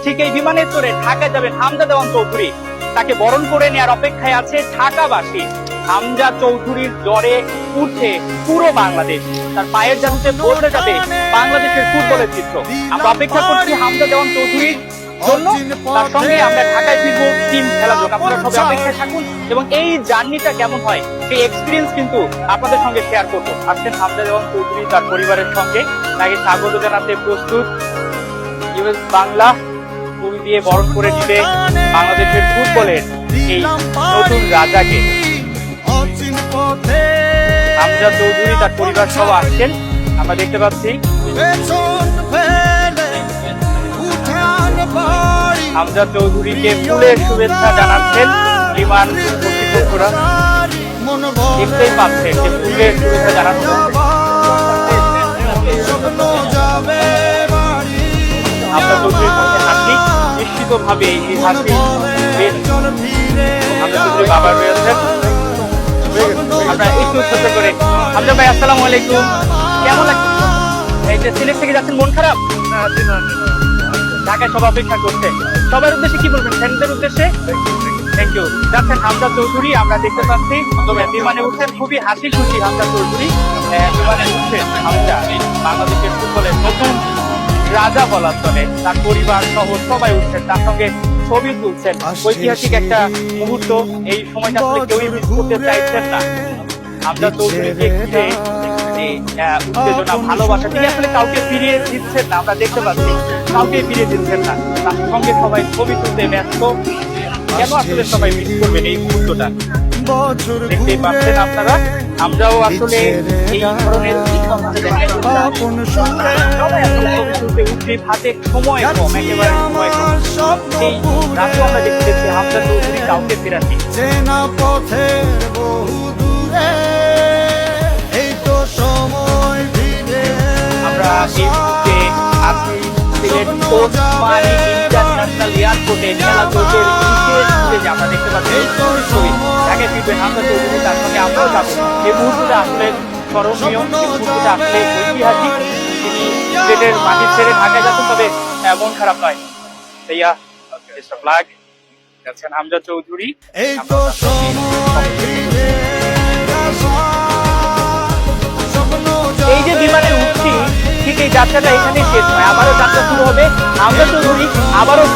ঠিক এই বিমানে চড়ে ঢাকায় যাবেন হামজা দেওয়ান চৌধুরী। তাকে বরণ করে নেওয়ার অপেক্ষায় আছে ঢাকাবাসী। হামজা চৌধুরীর জ্বরে উঠে পুরো বাংলাদেশ, তার পায়ের জাদুতে বদলে যাবে বাংলাদেশের ফুটবলের চিত্র। আমরা অপেক্ষা করছি হামজা দেওয়ান চৌধুরীর জন্য, তার সঙ্গে আমরা ঢাকায় ফিরবো টিম খেলার জন্য। আপনারা সবাই অপেক্ষায় থাকুন এবং এই জার্নিটা কেমন হয় সেই এক্সপিরিয়েন্স কিন্তু আপনাদের সঙ্গে শেয়ার করবো। আসছেন হামজা দেওয়ান চৌধুরী তার পরিবারের সঙ্গে, তাকে স্বাগত জানাতে প্রস্তুত ইউএস বাংলা ফুল দিয়ে বরণ করে নিবে বাংলাদেশের ফুটবলের এই নতুন রাজাকে। হামজা চৌধুরী তার পরিবার সহ আসছেন, আমরা দেখতে পাচ্ছি। হামজা চৌধুরীকে ফুলের শুভেচ্ছা জানাচ্ছেন বিমান কর্তৃপক্ষরা। দেখতেই পাচ্ছেন যে ফুলের শুভেচ্ছা জানানো হামজা চৌধুরীর মধ্যে হাসি, নিশ্চিত ভাবে এই হাসি হামজা চৌধুরী বাবা রয়েছেন। আমরা একটু ছোট করে হামজা ভাই, আসসালামু আলাইকুম, কেমন লাগছে? এই যে সিলেট থেকে যাচ্ছেন, মন খারাপ? ঢাকায় সবাই অপেক্ষা করছে, সবার উদ্দেশ্যে কি বলবেন? ফ্যানদের উদ্দেশ্যে থ্যাংক ইউ। যাচ্ছেন হামজা চৌধুরী, আমরা দেখতে পাচ্ছি বিমানে উঠছেন, খুবই হাসি খুশি হামজা চৌধুরী। বিমানে উঠছেন হামজা, বাংলাদেশের ফুটবলের নতুন রাজা বলার চলে। তার পরিবার সহ সবাই উঠছেন, তার সঙ্গে ছবি তুলছেন। ঐতিহাসিক একটা মুহূর্ত, এই সময়টা আসলে কেউই মিস করতে চাইছেন না। হামজা চৌধুরীকে ঘিরে উত্তেজনা, ভালোবাসা, তিনি আসলে কাউকে ফিরিয়ে দিচ্ছেন না, আমরা দেখতে পাচ্ছি কাউকে ফিরিয়ে দিচ্ছেন না। তার সঙ্গে সবাই ছবি তুলতে ব্যস্ত। কেন আসলে সবাই মিস করবেন এই মুহূর্তটা? দেখতেই পাচ্ছেন আপনারা, আমরাও আসলে এই ধরনের হাতে সময় কম, একেবারে সময় কম। এই রাতেও আমরা দেখতে পাচ্ছি হামজা চৌধুরী কাউকে ফেরাচ্ছি। আমরা এই মুহূর্তে আছি সিলেট ওসমানী ইন্টারন্যাশনাল এয়ারপোর্টে, খেলা চলছে। আমরা দেখতে পাচ্ছি তাকে ফিরবেন হামজা চৌধুরী, তার সঙ্গে আমরাও যাবো। এই মুহূর্তটা আসলে স্মরণীয়, এই মুহূর্তটা আসলে ঐতিহাসিক। তিনি সিলেটের মাটি ছেড়ে ঢাকায় যাচ্ছেন, তবে মন খারাপ নয়। ভাইয়া ফ্ল্যাগ যাচ্ছেন হামজা চৌধুরী। এই যে বিমানে উঠছি, ঠিক এই যাত্রাটা এখানেই শেষ নয়, আবারও যাত্রা শুরু হবে। হামজা চৌধুরী আবারও